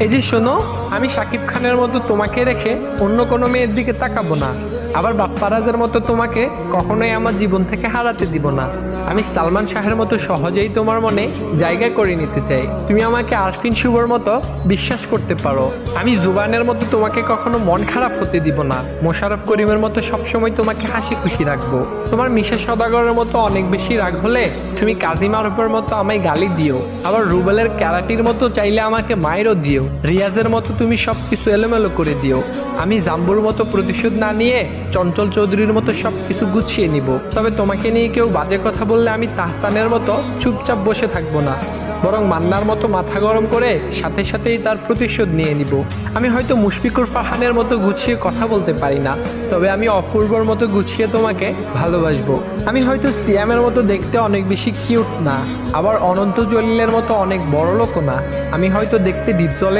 এই যে শোনো, আমি শাকিব খানের মতো তোমাকে রেখে অন্য কোনো মেয়ের দিকে তাকাবো না। আবার বাপ্পারাজের মতো তোমাকে কখনোই আমার জীবন থেকে হারাতে দিব না। আমি সালমান শাহের মতো সহজেই তোমার মনে জায়গা করে নিতে চাই। তুমি আমাকে আরফিন শুভর মতো বিশ্বাস করতে পারো। আমি জুবানের মতো তোমাকে কখনো মন খারাপ হতে দিব না। মোশাররফ করিমের মতো সবসময় তোমাকে হাসি খুশি রাখবো। তোমার মিশা সওদাগরের মতো অনেক বেশি রাগ হলে তুমি কাজী মারুফের মতো আমায় গালি দিও। আবার রুবেলের ক্যারাটির মতো চাইলে আমাকে মায়েরও দিও। রিয়াজের মতো তুমি সবকিছু এলোমেলো করে দিও। আমি জাম্বুর মতো প্রতিশোধ না নিয়ে চঞ্চল চৌধুরীর মতো সবকিছু গুছিয়ে নিব। তবে তোমাকে নিয়ে কেউ বাজে কথা বললে আমি তাহসানের মতো চুপচাপ বসে থাকবো না, বরং মান্নার মতো মাথা গরম করে সাথে সাথেই তার প্রতিশোধ নিয়ে নিব। আমি হয়তো মুশফিকুর ফারহানের মতো গুছিয়ে কথা বলতে পারি না, তবে আমি অপূর্বর মতো গুছিয়ে তোমাকে ভালোবাসবো। আমি হয়তো সিয়ামের মতো দেখতে অনেক বেশি কিউট না, আবার অনন্ত জলিলের মতো অনেক বড় লোকও না। আমি হয়তো দেখতে ডিপজলের